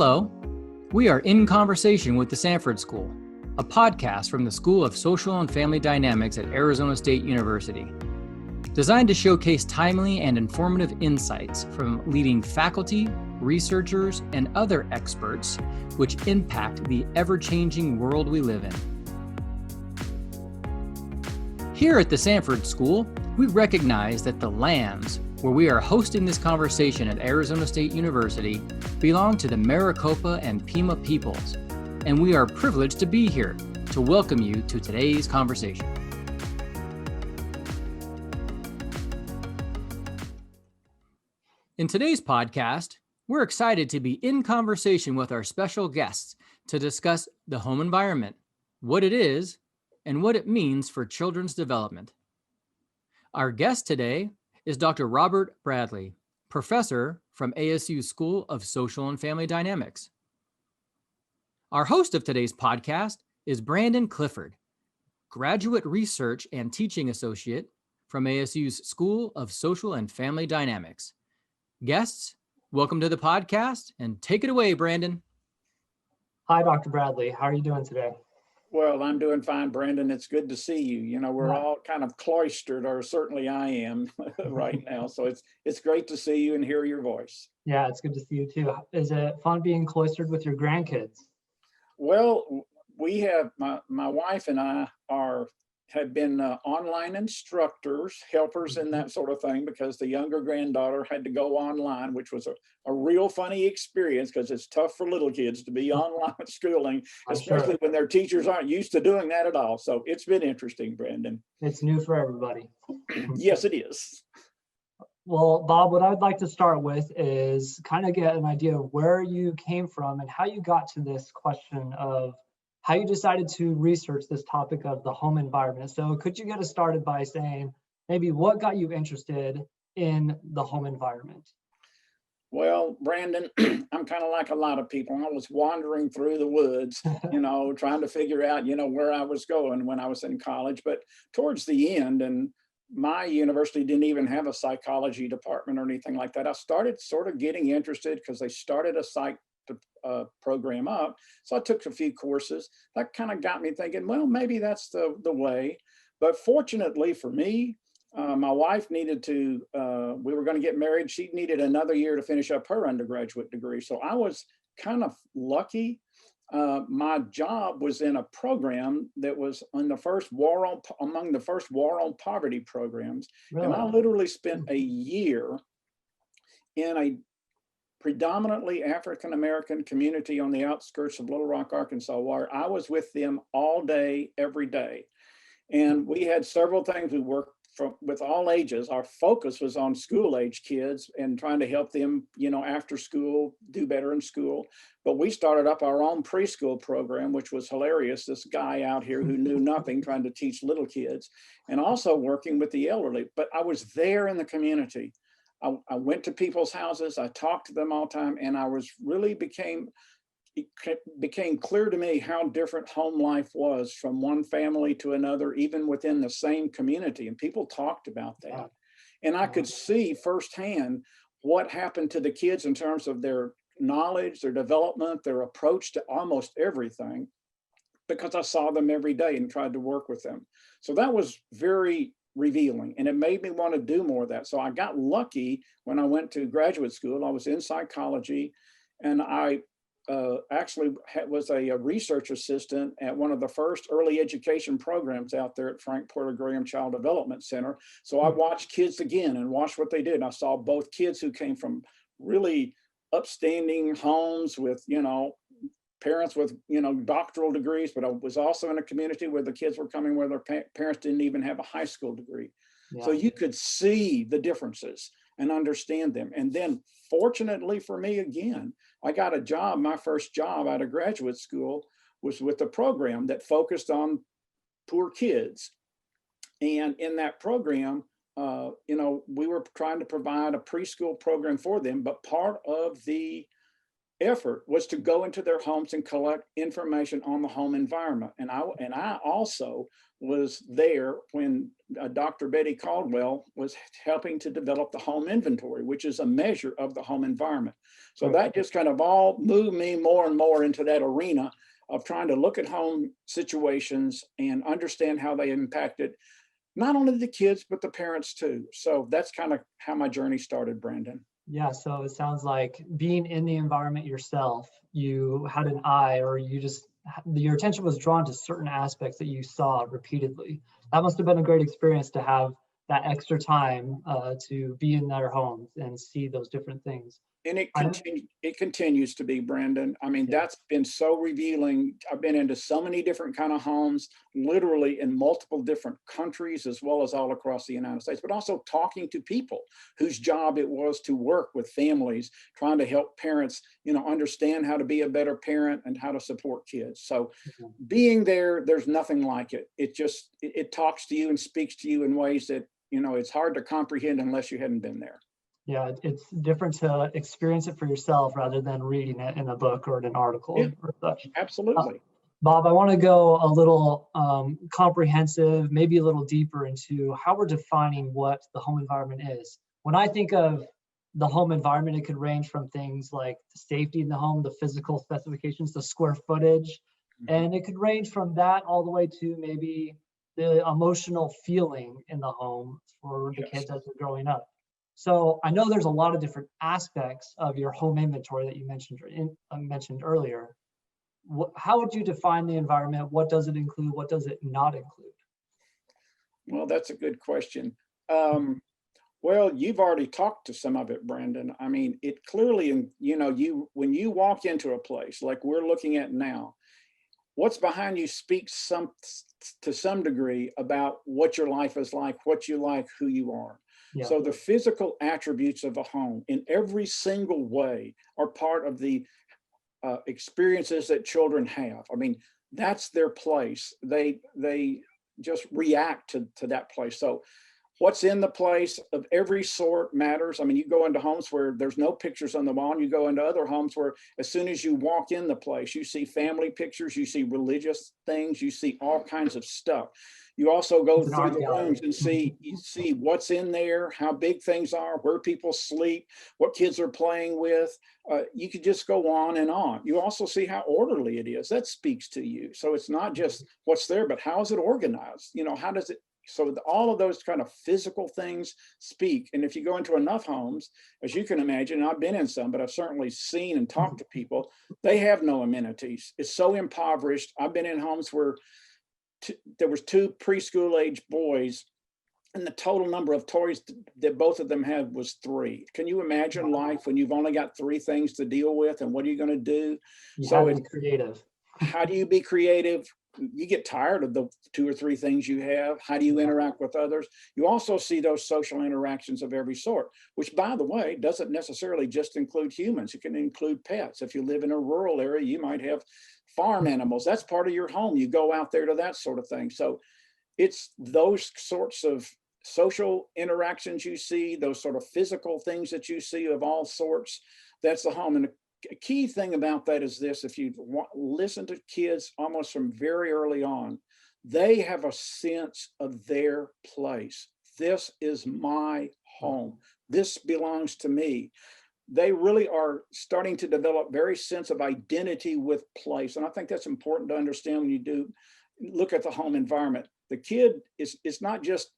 Hello, we are in conversation with the Sanford School, a podcast from the School of Social and Family Dynamics at Arizona State University. Designed to showcase timely and informative insights from leading faculty, researchers, and other experts which impact the ever-changing world we live in. Here at the Sanford School, we recognize that the lands where we are hosting this conversation at Arizona State University belong to the Maricopa and Pima peoples, and we are privileged to be here to welcome you to today's conversation. In today's podcast, we're excited to be in conversation with our special guests to discuss the home environment, what it is, and what it means for children's development. Our guest today is Dr. Robert Bradley, professor from ASU School of Social and Family Dynamics. Our host of today's podcast is Brandon Clifford, graduate research and teaching associate from ASU's School of Social and Family Dynamics. Guests, welcome to the podcast and take it away, Brandon. Hi, Dr. Bradley. How are you doing today? Well, I'm doing fine, Brandon. It's good to see you. You know, we're all kind of cloistered, or certainly I am right now. So it's great to see you and hear your voice. Yeah, it's good to see you too. Is it fun being cloistered with your grandkids? Well, we have my wife and I have been online instructors, helpers, and that sort of thing, because the younger granddaughter had to go online, which was a real funny experience because it's tough for little kids to be online schooling, especially when their teachers aren't used to doing that at all. So it's been interesting, Brandon. It's new for everybody. Yes, it is. Well, Bob, what I'd like to start with is kind of get an idea of where you came from and how you got to this question of how you decided to research this topic of the home environment. So could you get us started by saying maybe what got you interested in the home environment? Well, Brandon, I'm kind of like a lot of people. I was wandering through the woods, trying to figure out, where I was going when I was in college. But towards the end, and my university didn't even have a psychology department or anything like that, I started sort of getting interested because they started a psych program up. So I took a few courses. That kind of got me thinking, well, maybe that's the way. But fortunately for me, my wife needed to, we were going to get married. She needed another year to finish up her undergraduate degree. So I was kind of lucky. My job was in a program that was on among the first war on poverty programs. Really? And I literally spent a year in a predominantly African-American community on the outskirts of Little Rock, Arkansas, where I was with them all day, every day. And we had several things. We worked with all ages. Our focus was on school-age kids and trying to help them, after school, do better in school. But we started up our own preschool program, which was hilarious. This guy out here who knew nothing trying to teach little kids, and also working with the elderly. But I was there in the community. I went to people's houses, I talked to them all the time, and it became clear to me how different home life was from one family to another, even within the same community. And people talked about that. Wow. And I could see firsthand what happened to the kids in terms of their knowledge, their development, their approach to almost everything, because I saw them every day and tried to work with them. So that was very revealing, and it made me want to do more of that. So I got lucky when I went to graduate school. I was in psychology, and I actually was a research assistant at one of the first early education programs out there at Frank Porter Graham Child Development Center. So I watched kids again and watched what they did. And I saw both kids who came from really upstanding homes with, parents with, doctoral degrees, but I was also in a community where the kids were coming where their parents didn't even have a high school degree. Yeah. So you could see the differences and understand them. And then fortunately for me, again, I got a job. My first job out of graduate school was with a program that focused on poor kids. And in that program, we were trying to provide a preschool program for them, but part of the effort was to go into their homes and collect information on the home environment. And I also was there when Dr. Betty Caldwell was helping to develop the home inventory, which is a measure of the home environment. So Right. that just kind of all moved me more and more into that arena of trying to look at home situations and understand how they impacted not only the kids, but the parents too. So that's kind of how my journey started, Brandon. Yeah, so it sounds like being in the environment yourself, you had an eye, or you just, your attention was drawn to certain aspects that you saw repeatedly. That must have been a great experience to have that extra time to be in their homes and see those different things. And I, it continues to be, Brandon. I mean, yeah, that's been so revealing. I've been into so many different kind of homes, literally in multiple different countries, as well as all across the United States, but also talking to people whose job it was to work with families, trying to help parents, understand how to be a better parent and how to support kids. So mhm. being there, there's nothing like it. It talks to you and speaks to you in ways that, it's hard to comprehend unless you hadn't been there. Yeah, it's different to experience it for yourself rather than reading it in a book or in an Yeah, article or such. Uh, absolutely. Bob, I want to go a little comprehensive, maybe a little deeper into how we're defining what the home environment is. When I think of the home environment, it could range from things like the safety in the home, the physical specifications, the square footage, Mhm. and it could range from that all the way to maybe the emotional feeling in the home for the Yes. kids as they're growing up. So I know there's a lot of different aspects of your home inventory that you mentioned earlier. How would you define the environment? What does it include? What does it not include? Well, that's a good question. Um, well, you've already talked to some of it, Brandon. I mean, it clearly, when you walk into a place like we're looking at now, what's behind you speaks to some degree about what your life is like, who you are. Yeah, So the physical attributes of a home in every single way are part of the experiences that children have. I mean, that's their place. They just react to that place. So what's in the place of every sort matters. I mean, you go into homes where there's no pictures on the wall, and you go into other homes where as soon as you walk in the place, you see family pictures, you see religious things, you see all kinds of stuff. You also go it's an through art the rooms gallery. and see what's in there, how big things are, where people sleep, what kids are playing with. You could just go on and on. You also see how orderly it is. That speaks to you. So it's not just what's there, but how is it organized? How does it, so all of those kind of physical things speak. And if you go into enough homes, as you can imagine, and I've been in some, but I've certainly seen and talked to people, they have no amenities. It's so impoverished. I've been in homes where there was two preschool age boys, and the total number of toys that both of them had was 3. Can you imagine life when you've only got 3 things to deal with, and what are you going to do? You So had to it's, be creative. how do you be creative? You get tired of the 2 or 3 things you have. How do you Yeah. interact with others? You also see those social interactions of every sort, which, by the way, doesn't necessarily just include humans. It can include pets. If you live in a rural area, you might have farm animals. That's part of your home. You go out there to that sort of thing. So it's those sorts of social interactions you see, those sort of physical things that you see of all sorts. That's the home. And a key thing about that is this: if you listen to kids almost from very early on, they have a sense of their place. This is my home. This belongs to me. They really are starting to develop very sense of identity with place. And I think that's important to understand when you do look at the home environment. The kid is not just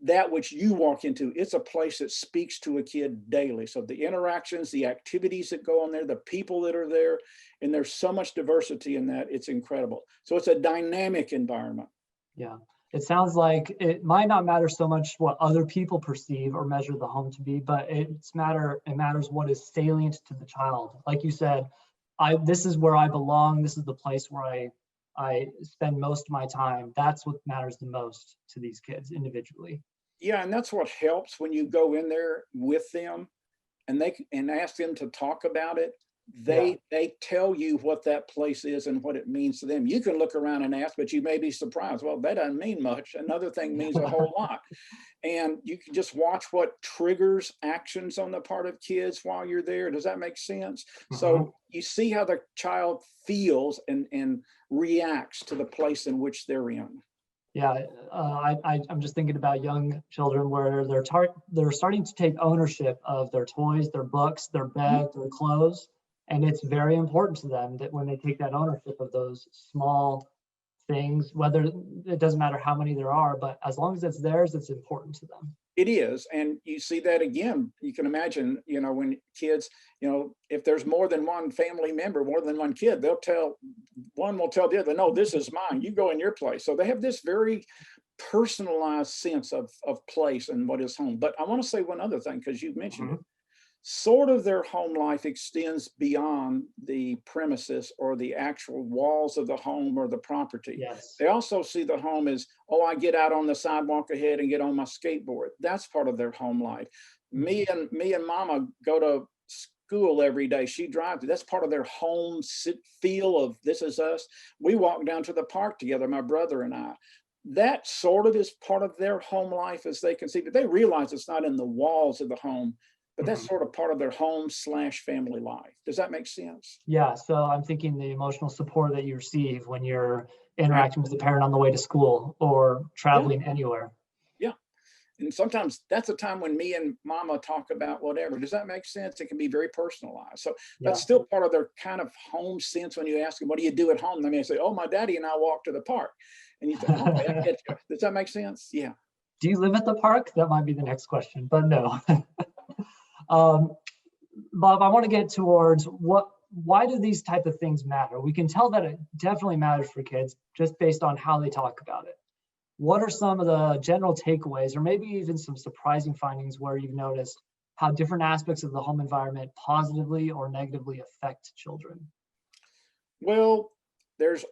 that which you walk into, it's a place that speaks to a kid daily. So the interactions, the activities that go on there, the people that are there, and there's so much diversity in that, it's incredible. So it's a dynamic environment. Yeah. It sounds like it might not matter so much what other people perceive or measure the home to be, but it matters what is salient to the child. Like you said, this is where I belong. This is the place where I spend most of my time. That's what matters the most to these kids individually. Yeah, and that's what helps when you go in there with them and ask them to talk about it. Yeah. They tell you what that place is and what it means to them. You can look around and ask, but you may be surprised. Well, that doesn't mean much. Another thing means a whole lot. And you can just watch what triggers actions on the part of kids while you're there. Does that make sense? Mhm. So you see how the child feels and reacts to the place in which they're in. Yeah, I'm just thinking about young children where they're starting to take ownership of their toys, their books, their bed, their clothes, and it's very important to them that when they take that ownership of those small things, whether it doesn't matter how many there are, but as long as it's theirs, it's important to them. It is. And you see that again. You can imagine, when kids, if there's more than one family member, more than one kid, one will tell the other, no, this is mine. You go in your place. So they have this very personalized sense of place and what is home. But I want to say one other thing, because you've mentioned it. Sort of their home life extends beyond the premises or the actual walls of the home or the property. Yes. They also see the home as, oh, I get out on the sidewalk ahead and get on my skateboard. That's part of their home life. Me and mama go to school every day. She drives. That's part of their home feel of this is us. We walk down to the park together, my brother and I. That sort of is part of their home life as they can see, but they realize it's not in the walls of the home, but that's sort of part of their home/family life. Does that make sense? Yeah, so I'm thinking the emotional support that you receive when you're interacting with the parent on the way to school or traveling anywhere. Yeah. And sometimes that's a time when me and mama talk about whatever. Does that make sense? It can be very personalized. So that's still part of their kind of home sense. When you ask them, what do you do at home? They may say, oh, my daddy and I walk to the park. And you think, oh, I get you. Does that make sense? Yeah. Do you live at the park? That might be the next question, but no. Bob, I want to get towards why do these type of things matter? We can tell that it definitely matters for kids just based on how they talk about it. What are some of the general takeaways, or maybe even some surprising findings where you've noticed how different aspects of the home environment positively or negatively affect children? Well, there's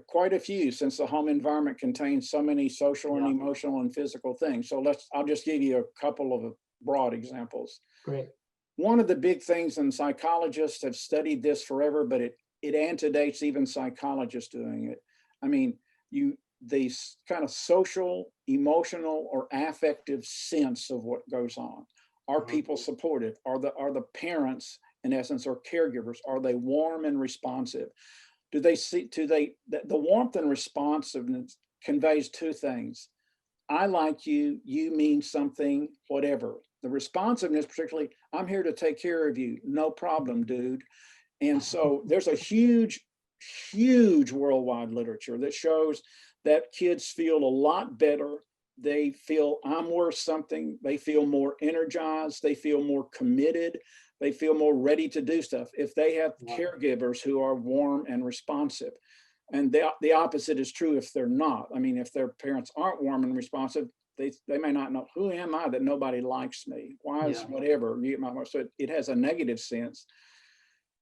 quite a few, since the home environment contains so many social and emotional and physical things. So I'll just give you a couple of broad examples. Great. One of the big things, and psychologists have studied this forever, but it antedates even psychologists doing it. I mean, the kind of social, emotional, or affective sense of what goes on. Are people supportive? Are the parents, in essence, or caregivers, are they warm and responsive? The warmth and responsiveness conveys two things. I like you, you mean something, whatever. The responsiveness, particularly, I'm here to take care of you. No problem, dude. And so there's a huge worldwide literature that shows that kids feel a lot better. They feel I'm worth something. They feel more energized. They feel more committed. They feel more ready to do stuff if they have caregivers who are warm and responsive. And the opposite is true if they're not. I mean, if their parents aren't warm and responsive, they may not know, who am I that nobody likes me? Why is whatever? So it has a negative sense.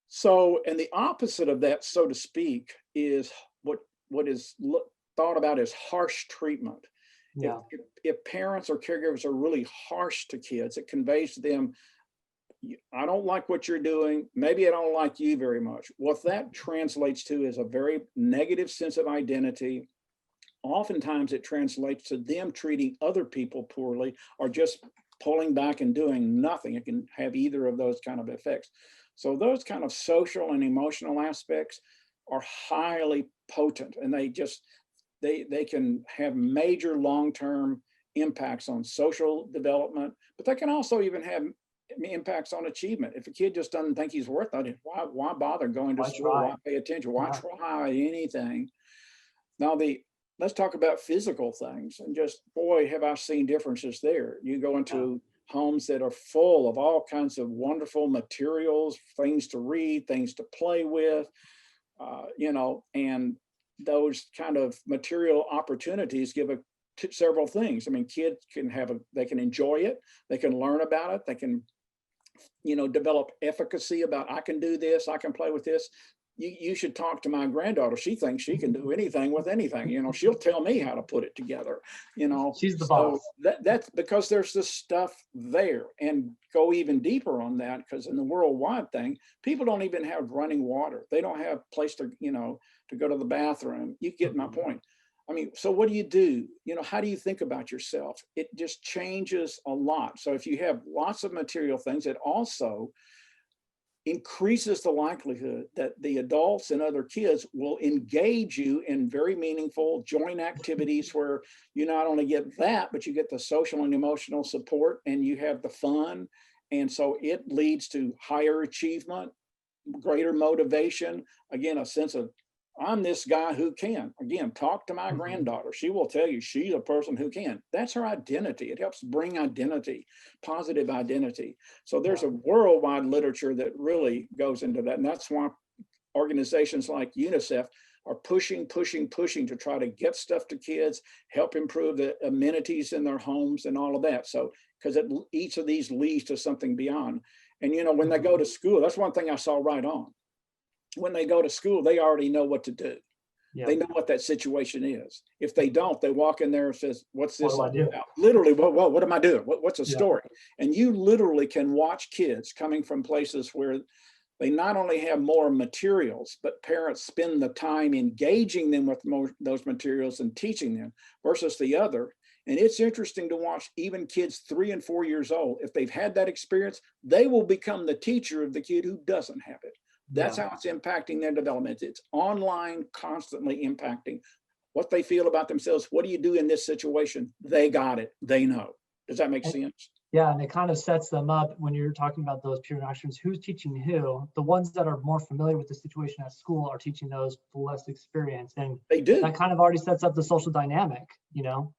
So, and the opposite of that, so to speak, is what is thought about as harsh treatment. If parents or caregivers are really harsh to kids, it conveys to them, I don't like what you're doing. Maybe I don't like you very much. What that translates to is a very negative sense of identity. Oftentimes it translates to them treating other people poorly or just pulling back and doing nothing. It can have either of those kind of effects. So those kind of social and emotional aspects are highly potent, and they can have major long-term impacts on social development, but they can also even have impacts on achievement. If a kid just doesn't think he's worth it, why bother going to school? Why pay attention? Why try anything? Now let's talk about physical things, and just, boy, have I seen differences there. You go into homes that are full of all kinds of wonderful materials, things to read, things to play with, and those kind of material opportunities give several things. I mean, kids they can enjoy it, they can learn about it, they can, develop efficacy about, I can do this, I can play with this. You should talk to my granddaughter. She thinks she can do anything with anything. She'll tell me how to put it together. She's the boss. That's because there's this stuff there. And go even deeper on that, because in the worldwide thing, people don't even have running water. They don't have a place to go to the bathroom. You get my point. I mean, so what do you do? How do you think about yourself? It just changes a lot. So if you have lots of material things, it also increases the likelihood that the adults and other kids will engage you in very meaningful joint activities where you not only get that, but you get the social and emotional support and you have the fun. And so it leads to higher achievement, greater motivation, again, a sense of, I'm this guy who can. Again, talk to my granddaughter. She will tell you she's a person who can. That's her identity. It helps bring identity, positive identity. So there's a worldwide literature that really goes into that. And that's why organizations like UNICEF are pushing to try to get stuff to kids, help improve the amenities in their homes and all of that. So, because each of these leads to something beyond. And, you know, when they go to school, that's one thing I saw right on. When they go to school, they already know what to do. Yeah. They know what that situation is. If they don't, they walk in there and says, what's this about? Literally, what am I doing? What's a story? And you literally can watch kids coming from places where they not only have more materials, but parents spend the time engaging them with those materials and teaching them versus the other. And it's interesting to watch even kids 3 and 4 years old. If they've had that experience, they will become the teacher of the kid who doesn't have it. That's how it's impacting their development. It's online, constantly impacting what they feel about themselves. What do you do in this situation? They got it. They know. Does that make sense? Yeah, and it kind of sets them up when you're talking about those peer interactions. Who's teaching who? The ones that are more familiar with the situation at school are teaching those with less experience. And they do. That kind of already sets up the social dynamic, you know?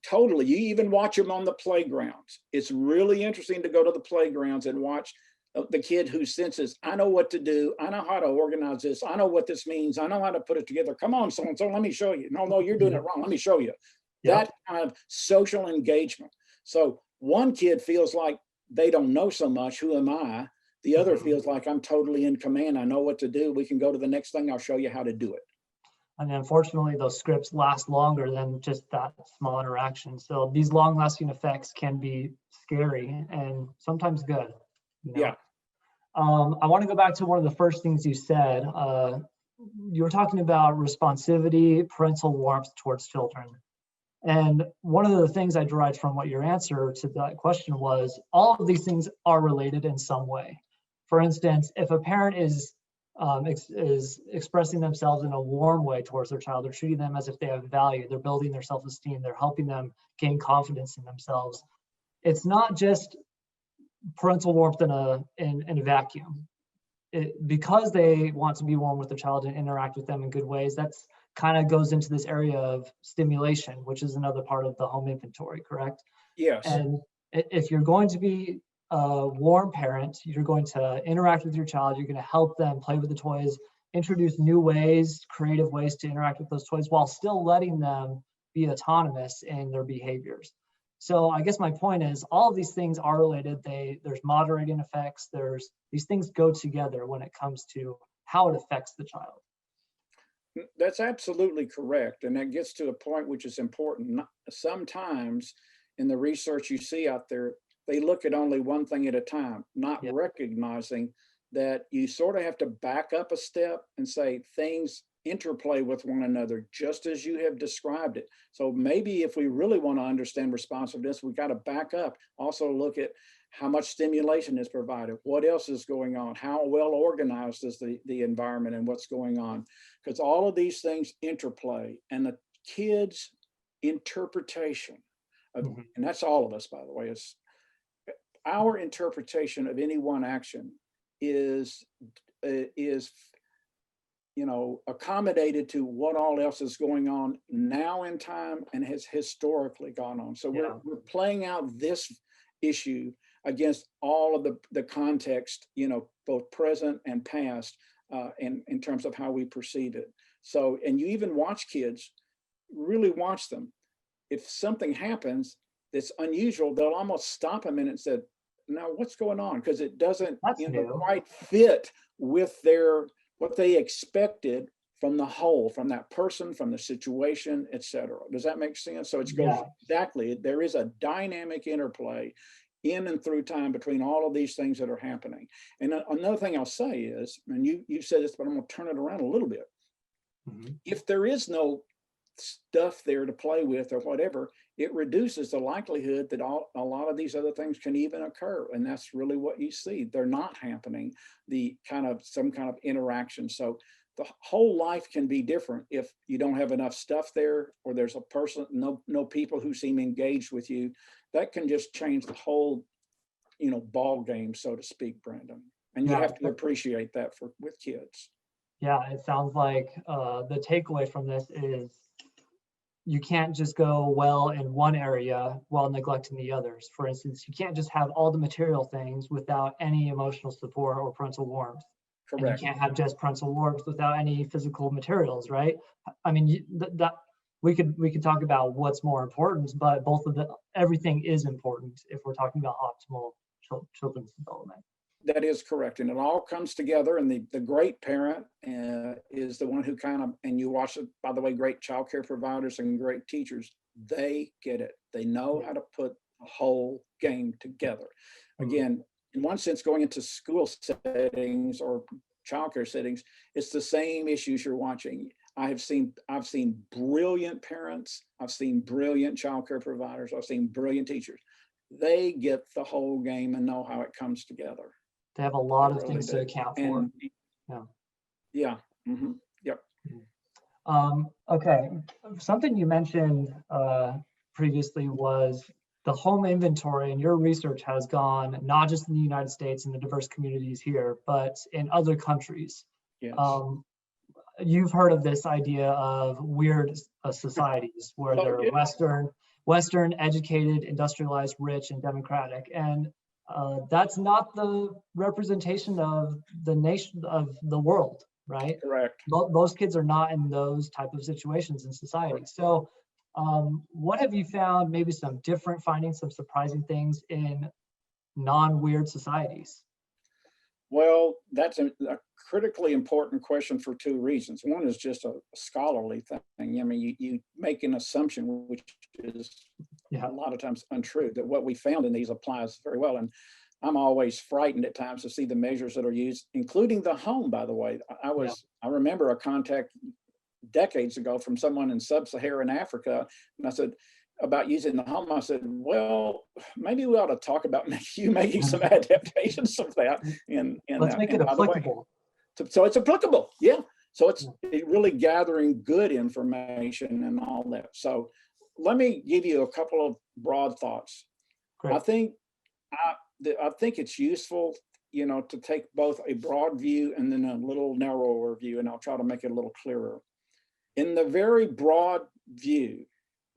Totally. You even watch them on the playgrounds. It's really interesting to go to the playgrounds and watch the kid who senses, I know what to do. I know how to organize this. I know what this means. I know how to put it together. Come on, so-and-so, let me show you. No, you're doing it wrong. Let me show you. That kind of social engagement. So one kid feels like they don't know so much. Who am I? The other feels like I'm totally in command. I know what to do. We can go to the next thing. I'll show you how to do it. And unfortunately, those scripts last longer than just that small interaction. So these long-lasting effects can be scary and sometimes good. You know? I want to go back to one of the first things you said. You were talking about responsivity, parental warmth towards children. And one of the things I derived from what your answer to that question was, all of these things are related in some way. For instance, if a parent is expressing themselves in a warm way towards their child, they're treating them as if they have value, they're building their self-esteem, they're helping them gain confidence in themselves. It's not just parental warmth in a vacuum. Because they want to be warm with their child and interact with them in good ways, that's kind of goes into this area of stimulation, which is another part of the home inventory, correct? Yes. And if you're going to be a warm parent, you're going to interact with your child, you're going to help them play with the toys, introduce new ways, creative ways to interact with those toys while still letting them be autonomous in their behaviors. So I guess my point is all of these things are related. There's moderating effects. These things go together when it comes to how it affects the child. That's absolutely correct. And that gets to a point which is important. Sometimes in the research you see out there, they look at only one thing at a time, not recognizing that you sort of have to back up a step and say things interplay with one another, just as you have described it. So maybe if we really want to understand responsiveness, we've got to back up, also look at how much stimulation is provided, what else is going on, how well organized is the environment and what's going on, because all of these things interplay. And the kids' interpretation of, and that's all of us, by the way, is our interpretation of any one action is accommodated to what all else is going on now in time and has historically gone on. So we're playing out this issue against all of the context, both present and past, in terms of how we perceive it. So, and you even watch kids, really watch them. If something happens that's unusual, they'll almost stop a minute and say, now what's going on? Because it doesn't quite fit with what they expected from the whole, from that person, from the situation, etc. Does that make sense? So it goes exactly, there is a dynamic interplay in and through time between all of these things that are happening. And another thing I'll say is, and you said this, but I'm going to turn it around a little bit. If there is no stuff there to play with or whatever, it reduces the likelihood that a lot of these other things can even occur. And that's really what you see. They're not happening, some kind of interaction. So the whole life can be different if you don't have enough stuff there, or there's a person, no people who seem engaged with you. That can just change the whole, ball game, so to speak, Brandon. And you have to appreciate that with kids. Yeah, it sounds like the takeaway from this is you can't just go well in one area while neglecting the others. For instance, you can't just have all the material things without any emotional support or parental warmth. Correct. And you can't have just parental warmth without any physical materials, right? I mean, that we could talk about what's more important, but everything is important if we're talking about optimal children's development. That is correct. And it all comes together. And the great parent is the one who and you watch it, by the way, great childcare providers and great teachers, they get it. They know how to put a whole game together. Again, in one sense, going into school settings or childcare settings, it's the same issues you're watching. I've seen brilliant parents. I've seen brilliant childcare providers. I've seen brilliant teachers. They get the whole game and know how it comes together. They have a lot of things to account for. Yeah. Mm-hmm. Yep. Okay. Something you mentioned previously was the home inventory, and your research has gone not just in the United States and the diverse communities here, but in other countries. Yes. You've heard of this idea of weird societies where they're Western, educated, industrialized, rich, and democratic. And that's not the representation of the nation, of the world, right? Correct. Most kids are not in those type of situations in society. Correct. So what have you found, maybe some different findings, some surprising things in non-weird societies? Well, that's a critically important question for two reasons. One is just a scholarly thing. I mean, you make an assumption, which is a lot of times untrue, that what we found in these applies very well. And I'm always frightened at times to see the measures that are used, including the home, by the way. I remember a contact decades ago from someone in sub-Saharan Africa, and I said, about using the home, I said, well, maybe we ought to talk about making some adaptations of that. Let's make it applicable. So it's applicable, yeah. So it's really gathering good information and all that. So let me give you a couple of broad thoughts. Great. I think it's useful, to take both a broad view and then a little narrower view, and I'll try to make it a little clearer. In the very broad view,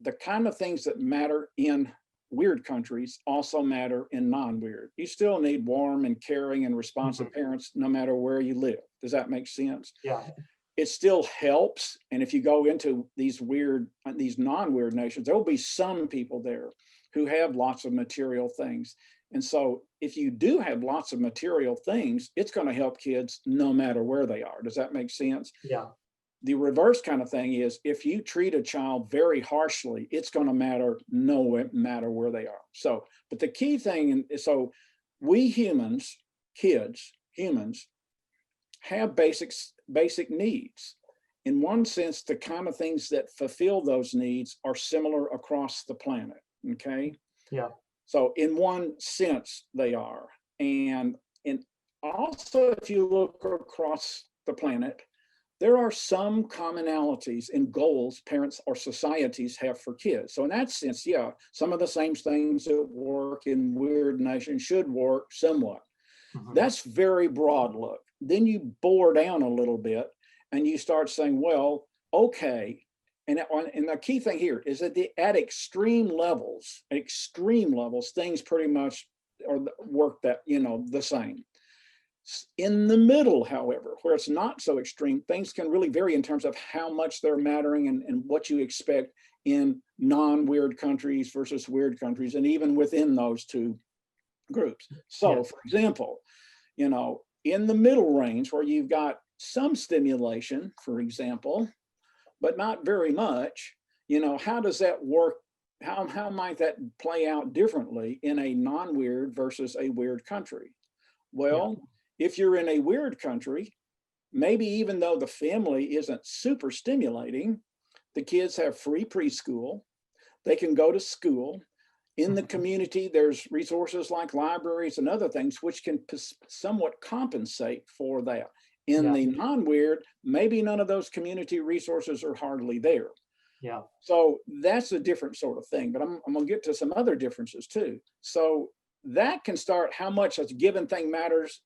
the kind of things that matter in weird countries also matter in non-weird. You still need warm and caring and responsive parents no matter where you live. Does that make sense? Yeah. It still helps. And if you go into these non-weird nations, there will be some people there who have lots of material things. And so if you do have lots of material things, it's going to help kids no matter where they are. Does that make sense? Yeah. The reverse kind of thing is if you treat a child very harshly, it's going to matter no matter where they are. So, but the key thing, so we humans have basic needs. In one sense, the kind of things that fulfill those needs are similar across the planet. Okay. Yeah. So in one sense, they are. And also, if you look across the planet, there are some commonalities in goals parents or societies have for kids. So in that sense, yeah, some of the same things that work in weird nations should work somewhat. That's very broad look. Then you bore down a little bit and you start saying, well, okay. And the key thing here is that at extreme levels, things pretty much work that, the same. In the middle, however, where it's not so extreme, things can really vary in terms of how much they're mattering and what you expect in non-weird countries versus weird countries, and even within those two groups. So, for example, in the middle range where you've got some stimulation, for example, but not very much, how does that work? How might that play out differently in a non-weird versus a weird country? Well, if you're in a weird country, maybe even though the family isn't super stimulating, the kids have free preschool, They can go to school. In the community, there's resources like libraries and other things which can somewhat compensate for that. In the non-weird, maybe none of those community resources are hardly there. Yeah. So that's a different sort of thing, but I'm going to get to some other differences too. So that can start how much a given thing matters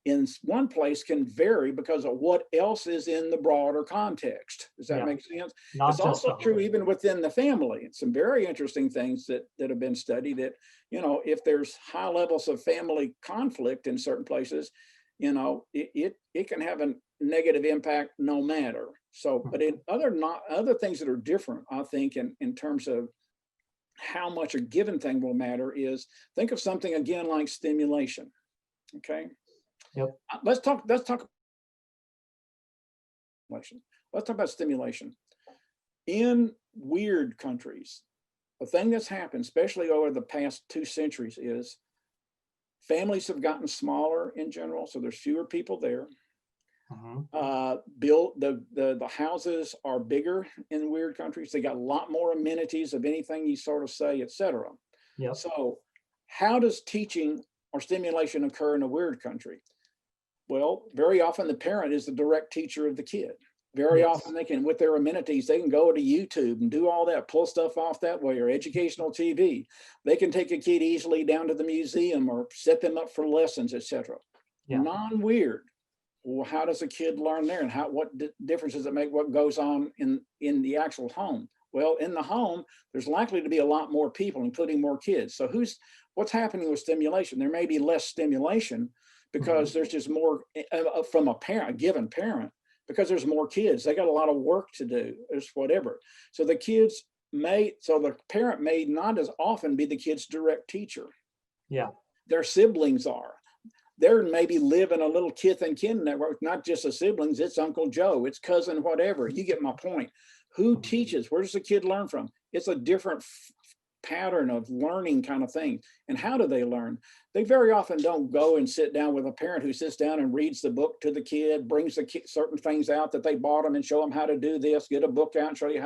in one place can vary because of what else is in the broader context. Does that make sense? It's also true even within the family. It's some very interesting things that have been studied that, if there's high levels of family conflict in certain places, it can have a negative impact no matter. So, but in other things that are different, I think, in terms of how much a given thing will matter is, think of something again like stimulation. Okay. Yep. Let's talk about stimulation. In weird countries, the thing that's happened, especially over the past 2 centuries, is families have gotten smaller in general, so there's fewer people there. The houses are bigger in weird countries. They got a lot more amenities of anything you sort of say, etc. Yep. So how does teaching or stimulation occur in a weird country? Well, very often the parent is the direct teacher of the kid. Very often they can, with their amenities, they can go to YouTube and do all that, pull stuff off that way, or educational TV. They can take a kid easily down to the museum or set them up for lessons, etc. Non-weird. Well, how does a kid learn there, and what difference does it make what goes on in the actual home? Well, in the home, there's likely to be a lot more people, including more kids. So what's happening with stimulation? There may be less stimulation because there's just more from a given parent, because there's more kids. They got a lot of work to do. There's whatever. So the parent may not as often be the kid's direct teacher. Yeah. Their siblings are. They're maybe live in a little kith and kin network, not just the siblings, it's Uncle Joe, it's cousin, whatever. You get my point. Who teaches? Where does the kid learn from? It's a different pattern of learning kind of thing. And how do they learn? They very often don't go and sit down with a parent who sits down and reads the book to the kid, brings the kid certain things out that they bought them and show them how to do this, get a book out and show you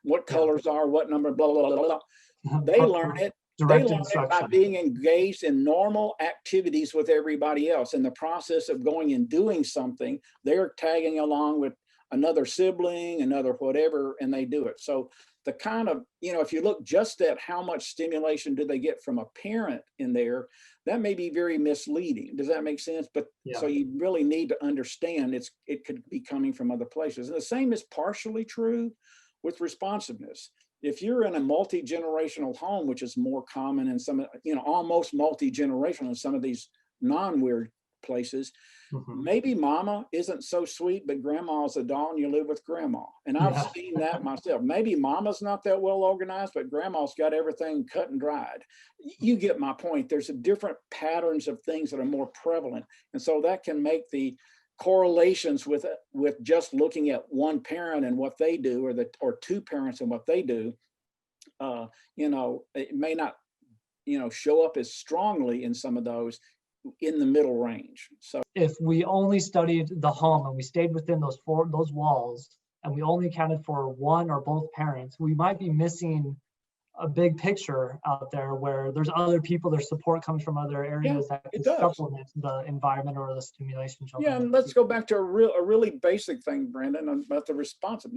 what colors are, what number, blah, blah, blah, blah. They learn it. They learn it by being engaged in normal activities with everybody else. In the process of going and doing something, they're tagging along with another sibling, another whatever, and they do it. So the kind of, if you look just at how much stimulation do they get from a parent in there, that may be very misleading. Does that make sense? But so you really need to understand it could be coming from other places. And the same is partially true with responsiveness. If you're in a multi-generational home, which is more common in some, almost multi-generational in some of these non-weird places, maybe mama isn't so sweet, but grandma's a doll and you live with grandma. And I've seen that myself. Maybe mama's not that well organized, but grandma's got everything cut and dried. You get my point. There's different patterns of things that are more prevalent. And so that can make the correlations with just looking at one parent and what they do, or two parents and what they do, it may not, show up as strongly in some of those in the middle range. So if we only studied the home and we stayed within those walls and we only accounted for one or both parents, we might be missing a big picture out there where there's other people, their support comes from other areas that can supplement the environment or the stimulation. Yeah, and let's go back to a really basic thing, Brandon, about the responsive.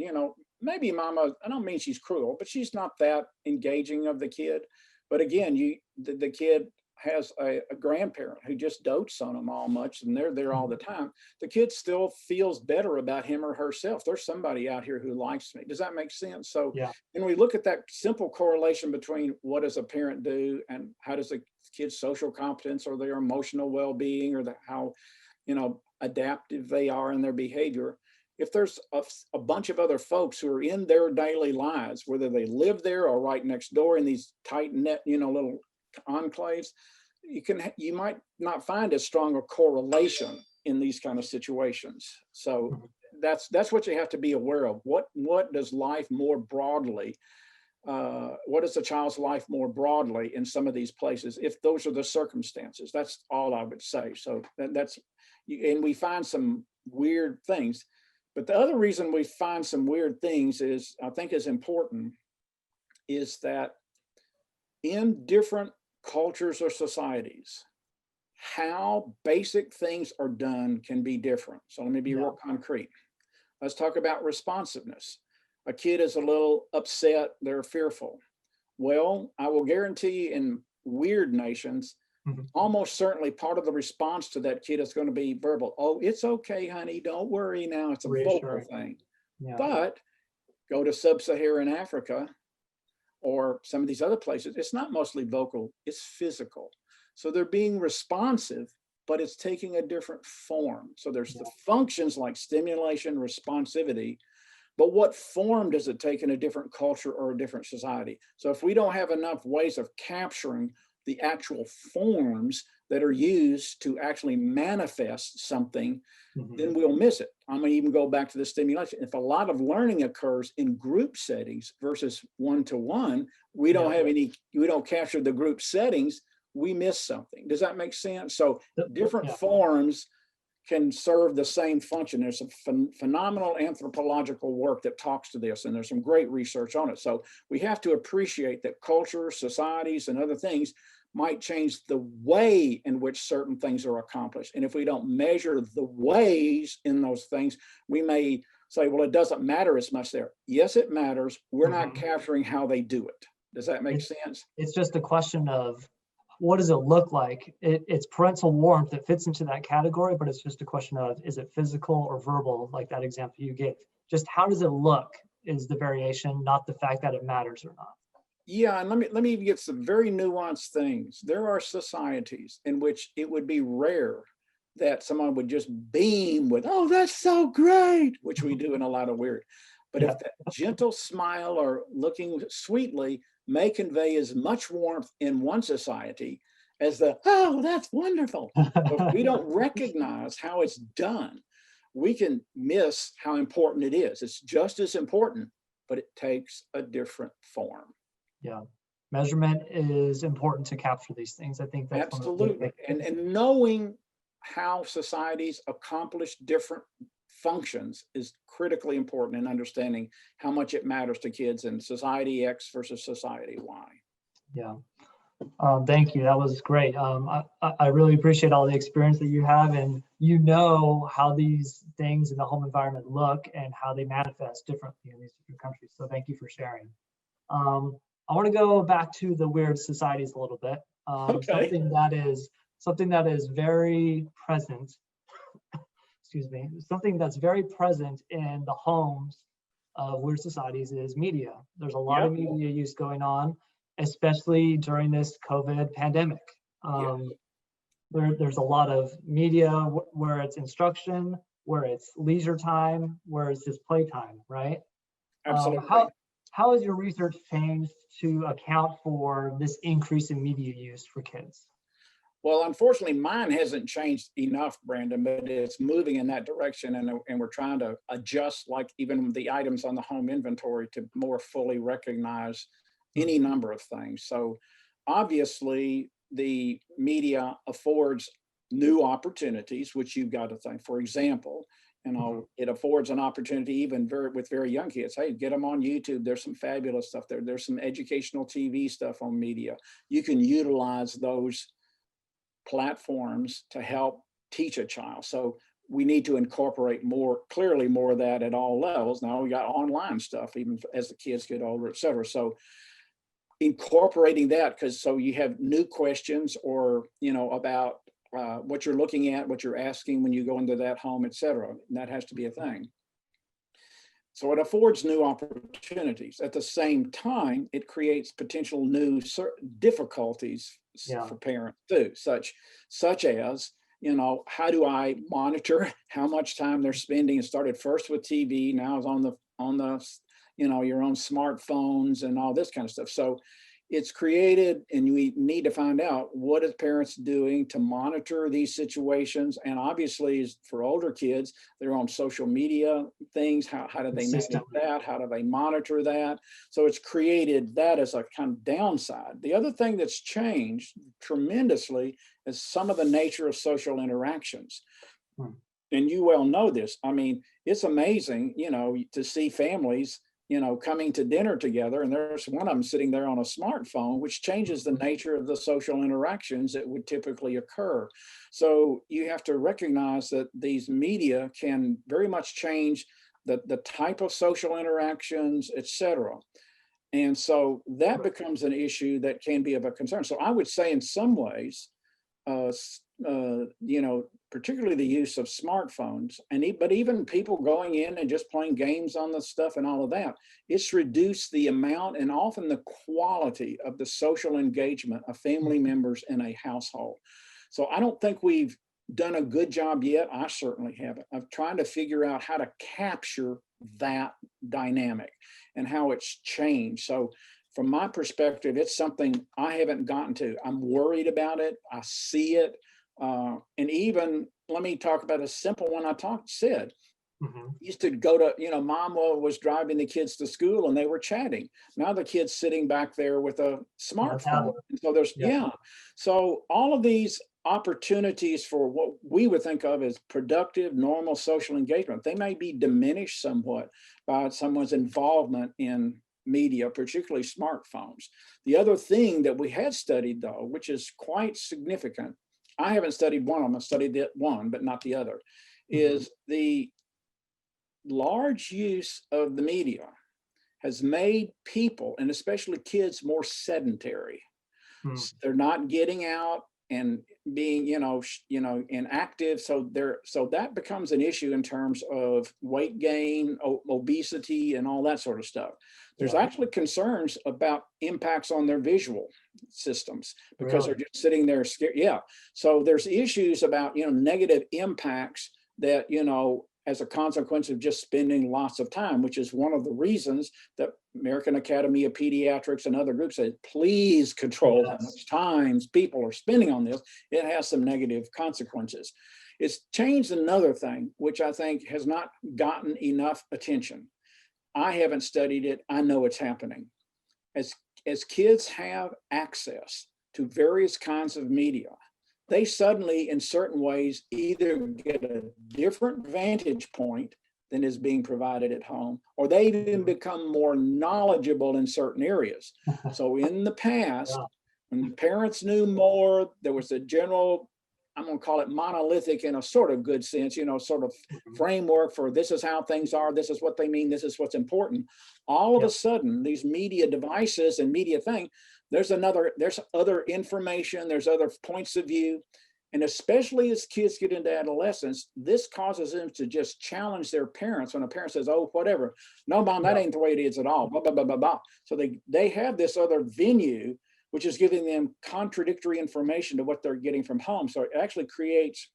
Maybe mama, I don't mean she's cruel, but she's not that engaging of the kid. But again, the kid has a grandparent who just dotes on them all much, and they're there all the time. The kid still feels better about him or herself. There's somebody out here who likes me. Does that make sense? So when we look at that simple correlation between what does a parent do and how does a kid's social competence or their emotional well-being or how adaptive they are in their behavior, if there's a bunch of other folks who are in their daily lives, whether they live there or right next door in these tight knit, little enclaves, you might not find as strong a correlation in these kind of situations. So that's what you have to be aware of. What does life more broadly, what is a child's life more broadly in some of these places, if those are the circumstances? That's all I would say. So and we find some weird things. But the other reason we find some weird things is, I think is important, is that in different cultures or societies, how basic things are done can be different. So let me be real concrete. Let's talk about responsiveness. A kid is a little upset, they're fearful. Well, I will guarantee in weird nations, almost certainly part of the response to that kid is going to be verbal. Oh, it's okay, honey, don't worry now. It's a vocal thing. But go to sub-Saharan Africa or some of these other places, it's not mostly vocal, it's physical. So they're being responsive, but it's taking a different form. So there's the functions like stimulation, responsivity, but what form does it take in a different culture or a different society? So if we don't have enough ways of capturing the actual forms that are used to actually manifest something, then we'll miss it. I'm going to even go back to the stimulation. If a lot of learning occurs in group settings versus one-to-one, we don't have any, we don't capture the group settings, we miss something. Does that make sense? So different forms can serve the same function. There's some phenomenal anthropological work that talks to this, and there's some great research on it. So we have to appreciate that culture, societies, and other things might change the way in which certain things are accomplished. And if we don't measure the ways in those things, we may say, well, it doesn't matter as much there. Yes, it matters. We're not capturing how they do it. Does that make sense? It's just a question of, what does it look like? It's parental warmth that fits into that category, but it's just a question of, is it physical or verbal, like that example you gave? Just how does it look is the variation, not the fact that it matters or not. Yeah, and let me get some very nuanced things. There are societies in which it would be rare that someone would just beam with, oh, that's so great, which we do in a lot of weird. But if that gentle smile or looking sweetly may convey as much warmth in one society as the, oh, that's wonderful. If we don't recognize how it's done, we can miss how important it is. It's just as important, but it takes a different form. Yeah, measurement is important to capture these things. I think that's absolutely. And knowing how societies accomplish different functions is critically important in understanding how much it matters to kids in society X versus society Y. Yeah. Thank you. That was great. I really appreciate all the experience that you have, and you know how these things in the home environment look and how they manifest differently in these different countries. So thank you for sharing. I want to go back to the weird societies a little bit. Something that is very present. Excuse me. Something that's very present in the homes of weird societies is media. There's a lot of media use going on, especially during this COVID pandemic. There's a lot of media where it's instruction, where it's leisure time, where it's just playtime, right? Absolutely. How has your research changed to account for this increase in media use for kids? Well, unfortunately, mine hasn't changed enough, Brandon, but it's moving in that direction. And we're trying to adjust, like even the items on the home inventory, to more fully recognize any number of things. So obviously, the media affords new opportunities, which you've got to think. For example, it affords an opportunity even with very young kids. Hey, get them on YouTube. There's some fabulous stuff there. There's some educational TV stuff on media. You can utilize those platforms to help teach a child. So we need to incorporate more of that at all levels. Now we got online stuff, even as the kids get older, et cetera. So incorporating that, because so you have new questions or, about what you're looking at, what you're asking when you go into that home, et cetera. And that has to be a thing. So it affords new opportunities. At the same time, it creates potential new difficulties for parents too, such as, how do I monitor how much time they're spending? It started first with TV, now it's on the your own smartphones and all this kind of stuff. So it's created, and we need to find out what are parents doing to monitor these situations. And obviously for older kids, they're on social media things. How do they manage that? How do they monitor that? So it's created that as a kind of downside. The other thing that's changed tremendously is some of the nature of social interactions. And you well know this. I mean, it's amazing, to see families coming to dinner together, and there's one of them sitting there on a smartphone, which changes the nature of the social interactions that would typically occur. So you have to recognize that these media can very much change the type of social interactions, et cetera. And so that becomes an issue that can be of a concern. So I would say in some ways, particularly the use of smartphones, but even people going in and just playing games on the stuff and all of that, it's reduced the amount and often the quality of the social engagement of family members in a household. So I don't think we've done a good job yet, I certainly haven't, of trying to figure out how to capture that dynamic and how it's changed. So from my perspective, it's something I haven't gotten to. I'm worried about it. I see it. And even, let me talk about a simple one said. Used to go to, mom was driving the kids to school and they were chatting. Now the kid's sitting back there with a smartphone. And so So all of these opportunities for what we would think of as productive, normal social engagement, they may be diminished somewhat by someone's involvement in media, particularly smartphones. The other thing that we had studied, though, which is quite significant, I haven't studied one of them, I studied one, but not the other, is the large use of the media has made people, and especially kids, more sedentary. They're not getting out and being, inactive. So that becomes an issue in terms of weight gain, obesity, and all that sort of stuff. There's actually concerns about impacts on their visual systems because they're just sitting there scared. Yeah. So there's issues about, negative impacts that, as a consequence of just spending lots of time, which is one of the reasons that American Academy of Pediatrics and other groups said, please control how much time people are spending on this. It has some negative consequences. It's changed another thing, which I think has not gotten enough attention. I haven't studied it. I know it's happening. As kids have access to various kinds of media, they suddenly, in certain ways, either get a different vantage point than is being provided at home, or they even become more knowledgeable in certain areas. So in the past, when parents knew more, there was a general, I'm going to call it monolithic in a sort of good sense, sort of framework for this is how things are, this is what they mean, this is what's important. All of a sudden, these media devices and media thing, there's other information, there's other points of view. And especially as kids get into adolescence, this causes them to just challenge their parents when a parent says, oh, whatever. No, mom, that ain't the way it is at all. Blah, blah, blah, blah, blah. So they have this other venue, which is giving them contradictory information to what they're getting from home. So it actually creates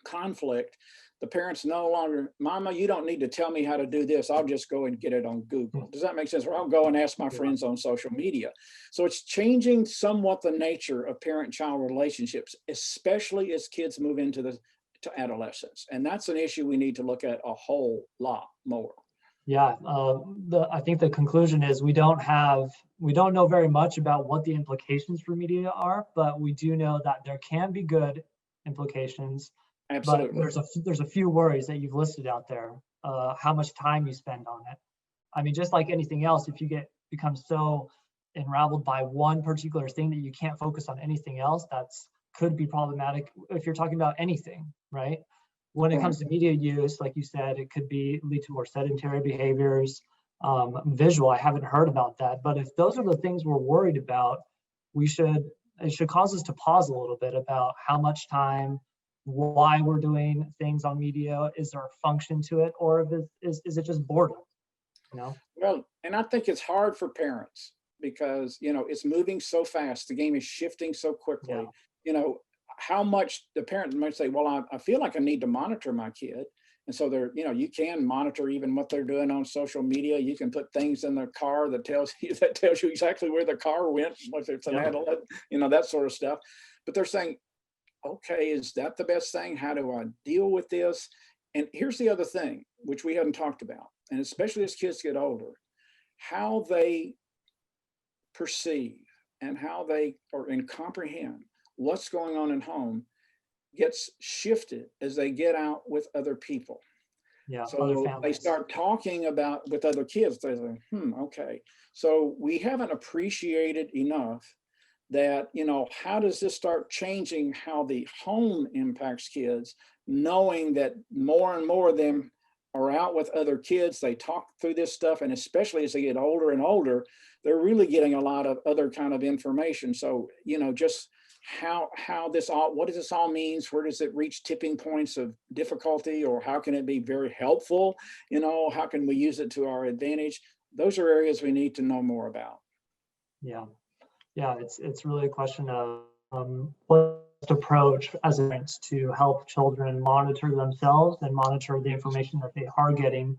conflict. The parents no longer, Mama, you don't need to tell me how to do this. I'll just go and get it on Google. Does that make sense? Or I'll go and ask my friends on social media. So it's changing somewhat the nature of parent-child relationships, especially as kids move into adolescence. And that's an issue we need to look at a whole lot more. Yeah, I think the conclusion is we don't know very much about what the implications for media are, but we do know that there can be good implications. Absolutely. But there's a few worries that you've listed out there. How much time you spend on it. I mean, just like anything else, if you become so unraveled by one particular thing that you can't focus on anything else, could be problematic if you're talking about anything, right? When it comes to media use, like you said, it could lead to more sedentary behaviors. Visual, I haven't heard about that, but if those are the things we're worried about, it should cause us to pause a little bit about how much time, why we're doing things on media. Is there a function to it, or is it just boredom? Well, and I think it's hard for parents because it's moving so fast. The game is shifting so quickly. How much the parent might say, well, I feel like I need to monitor my kid. And so you can monitor even what they're doing on social media. You can put things in the car that tells you exactly where the car went, if it's an adult, that sort of stuff. But they're saying, okay, is that the best thing? How do I deal with this? And here's the other thing, which we haven't talked about, and especially as kids get older, how they perceive and how they comprehend what's going on at home gets shifted as they get out with other people. Yeah, other So they families. start talking about with other kids. They say, okay. So we haven't appreciated enough that, how does this start changing how the home impacts kids, knowing that more and more of them are out with other kids, they talk through this stuff, and especially as they get older and older, they're really getting a lot of other kind of information. So, just how this all, what does this all means? Where does it reach tipping points of difficulty, or how can it be very helpful? How can we use it to our advantage? Those are areas we need to know more about. Yeah. Yeah, it's really a question of what approach as parents to help children monitor themselves and monitor the information that they are getting.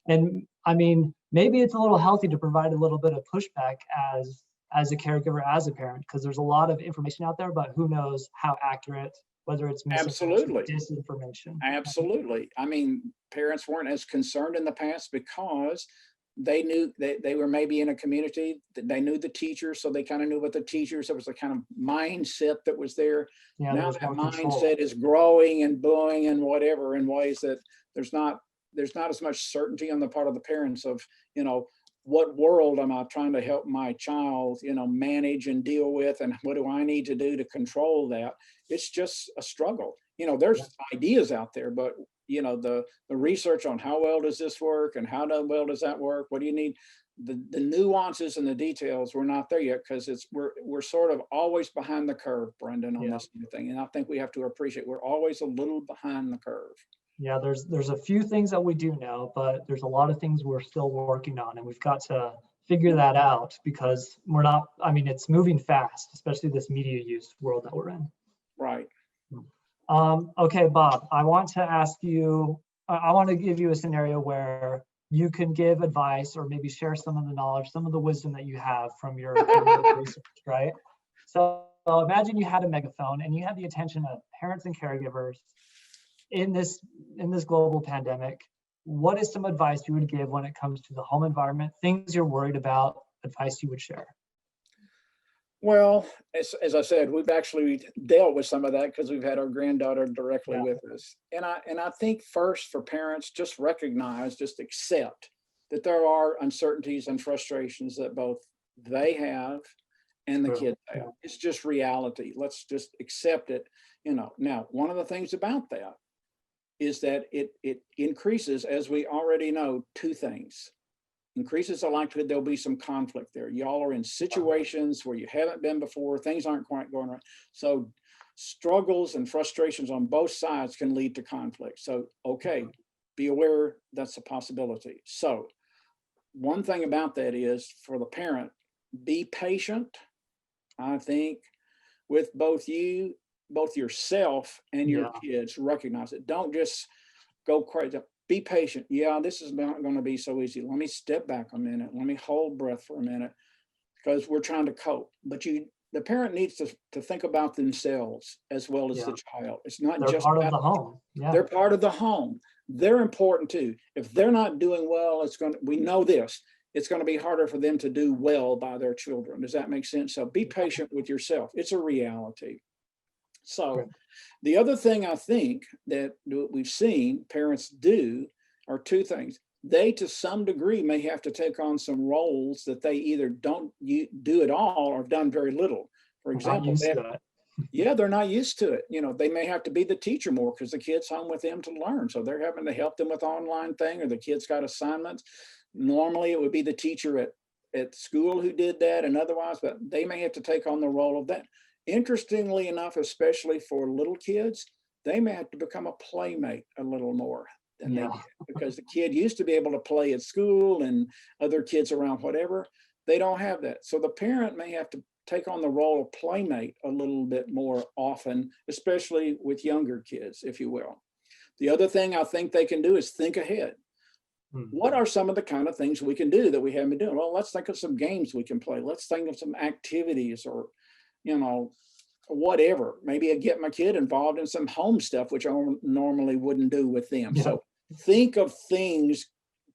And I mean, maybe it's a little healthy to provide a little bit of pushback as a caregiver, as a parent, because there's a lot of information out there, but who knows how accurate, whether it's misinformation or Absolutely. disinformation. Absolutely. I mean, parents weren't as concerned in the past because they knew that they were maybe in a community that they knew the teachers, so they kind of knew what the teachers, there was a kind of mindset that was there. Yeah, Now there's that more control. mindset is growing and blowing and whatever, in ways that there's not as much certainty on the part of the parents of, what world am I trying to help my child, manage and deal with, and what do I need to do to control that? It's just a struggle. There's ideas out there, but the research on how well does this work and how well does that work? What do you need? The nuances and the details, we're not there yet, because we're sort of always behind the curve, Brendan, on this thing. And I think we have to appreciate we're always a little behind the curve. Yeah, there's a few things that we do know, but there's a lot of things we're still working on, and we've got to figure that out, because we're not, I mean, it's moving fast, especially this media use world that we're in. Right. Okay, Bob, I want to give you a scenario where you can give advice or maybe share some of the knowledge, some of the wisdom that you have from your research, right? So imagine you had a megaphone and you had the attention of parents and caregivers in this global pandemic. What is some advice you would give when it comes to the home environment, things you're worried about, advice you would share? Well, as I said, we've actually dealt with some of that because we've had our granddaughter directly with us. And I think first, for parents, just accept that there are uncertainties and frustrations that both they have and the kids have. It's just reality. Let's just accept it. Now, one of the things about that is that it increases, as we already know, two things. Increases the likelihood there'll be some conflict there. Y'all are in situations where you haven't been before, things aren't quite going right. So struggles and frustrations on both sides can lead to conflict. So, okay, be aware that's a possibility. So one thing about that is, for the parent, be patient, I think, with both yourself and your kids. Recognize it. Don't just go crazy. Be patient. Yeah, this is not going to be so easy. Let me step back a minute. Let me hold breath for a minute, because we're trying to cope. But the parent needs to think about themselves as well as the child. It's not They're just part of the home. Yeah. They're part of the home. They're important too. If they're not doing well, we know this. It's going to be harder for them to do well by their children. Does that make sense? So be patient with yourself. It's a reality. So the other thing I think that we've seen parents do are two things. They, to some degree, may have to take on some roles that they either don't do at all or have done very little. For example, they're not used to it. They may have to be the teacher more because the kid's home with them to learn. So they're having to help them with online thing, or the kid's got assignments. Normally it would be the teacher at school who did that and otherwise, but they may have to take on the role of that. Interestingly enough, especially for little kids, they may have to become a playmate a little more than they did, because the kid used to be able to play at school and other kids around, whatever. They don't have that. So the parent may have to take on the role of playmate a little bit more often, especially with younger kids, if you will. The other thing I think they can do is think ahead. What are some of the kind of things we can do that we haven't been doing? Well, let's think of some games we can play. Let's think of some activities, or whatever. Maybe I get my kid involved in some home stuff, which I normally wouldn't do with them. So think of things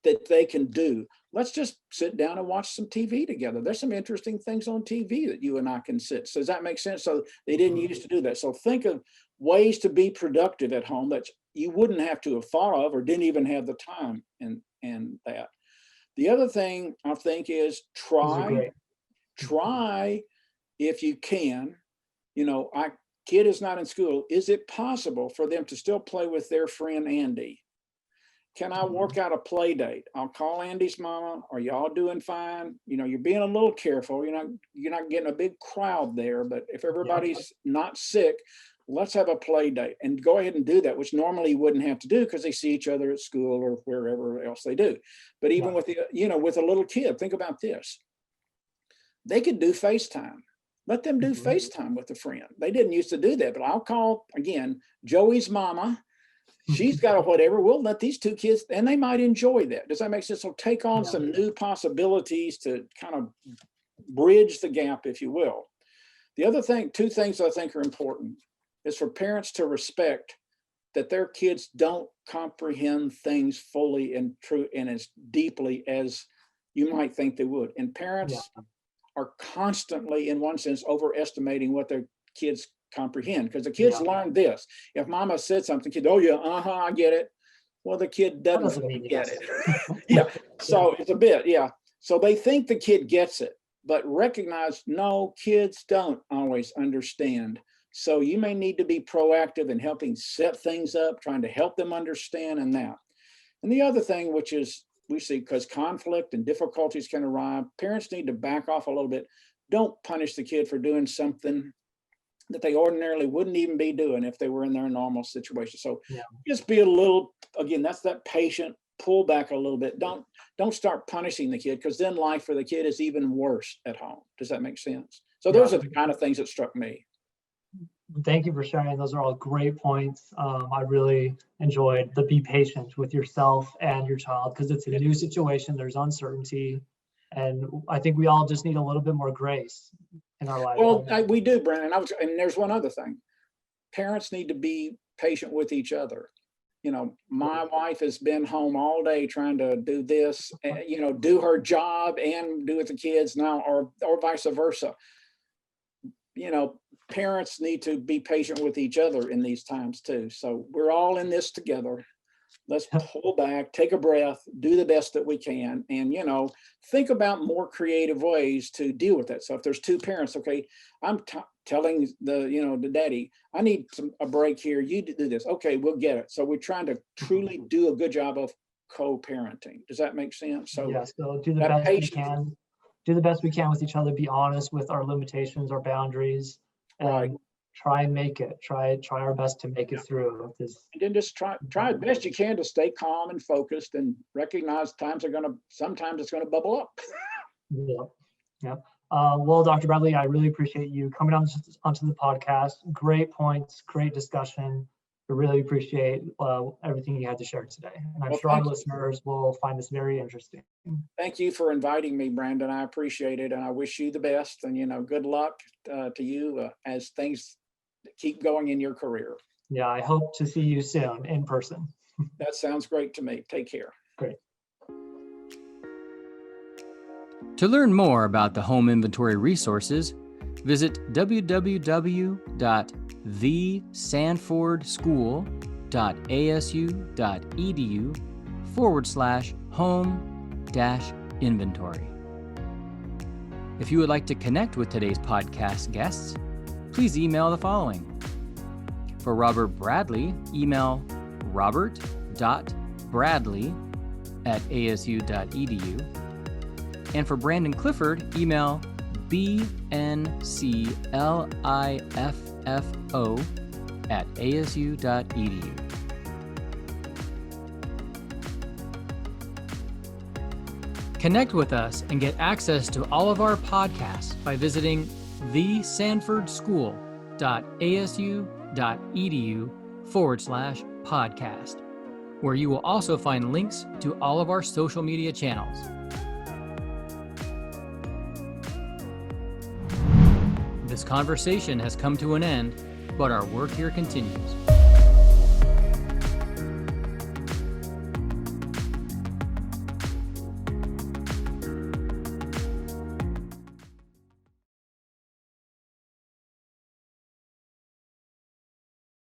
that they can do. Let's just sit down and watch some TV together. There's some interesting things on TV that you and I can sit. So does that make sense? So they didn't used to do that. So think of ways to be productive at home that's you wouldn't have to have thought of or didn't even have the time and that. The other thing I think is try if you can, kid is not in school. Is it possible for them to still play with their friend Andy? Can I work out a play date? I'll call Andy's mama. Are y'all doing fine? You're being a little careful. You're not getting a big crowd there, but if everybody's not sick, let's have a play date and go ahead and do that, which normally you wouldn't have to do because they see each other at school or wherever else they do. But even with with a little kid, think about this. They could do FaceTime. Let them do FaceTime with a friend. They didn't used to do that, but I'll call again, Joey's mama. She's got a whatever. We'll let these two kids, and they might enjoy that. Does that make sense? So take on some new possibilities to kind of bridge the gap, if you will. The other thing, two things I think are important is for parents to respect that their kids don't comprehend things fully and true and as deeply as you might think they would. And parents are constantly, in one sense, overestimating what their kids comprehend, because the kids learn this. If mama said something, kid, I get it. Well, the kid doesn't get it. So it's a bit, so they think the kid gets it, but recognize, no, kids don't always understand. So you may need to be proactive in helping set things up, trying to help them understand and that. And the other thing, which is we see, because conflict and difficulties can arrive, parents need to back off a little bit. Don't punish the kid for doing something that they ordinarily wouldn't even be doing if they were in their normal situation. So just be a little, again, that's that patient, pull back a little bit. Don't start punishing the kid, because then life for the kid is even worse at home. Does that make sense? So those are the kind of things that struck me. Thank you for sharing. Those are all great points. I really enjoyed the be patient with yourself and your child, because it's a new situation. There's uncertainty. And I think we all just need a little bit more grace in our life. Well, we do, Brandon. And there's one other thing. Parents need to be patient with each other. My wife has been home all day trying to do this, do her job and do with the kids now, or vice versa. Parents need to be patient with each other in these times too. So we're all in this together. Let's pull back, take a breath, do the best that we can, and think about more creative ways to deal with that. So if there's two parents, okay, I'm telling the daddy, I need a break here. You do this. Okay, we'll get it. So we're trying to truly do a good job of co-parenting. Does that make sense? So so do the best we can. Do the best we can with each other. Be honest with our limitations, our boundaries, and try and make it. Try our best to make it through this. And then just try as best you can to stay calm and focused, and recognize sometimes it's gonna bubble up. Well, Dr. Bradley, I really appreciate you coming onto the podcast. Great points, great discussion. I really appreciate everything you had to share today. And I'm sure our listeners will find this very interesting. Thank you for inviting me, Brandon. I appreciate it. And I wish you the best, and, good luck to you as things keep going in your career. Yeah, I hope to see you soon in person. That sounds great to me. Take care. Great. To learn more about the home inventory resources, visit www.thesanfordschool.asu.edu/home-inventory. If you would like to connect with today's podcast guests, please email the following. For Robert Bradley, email robert.bradley@asu.edu. And for Brandon Clifford, email bncliffo@asu.edu. Connect with us and get access to all of our podcasts by visiting thesanfordschool.asu.edu/podcast, where you will also find links to all of our social media channels. This conversation has come to an end, but our work here continues.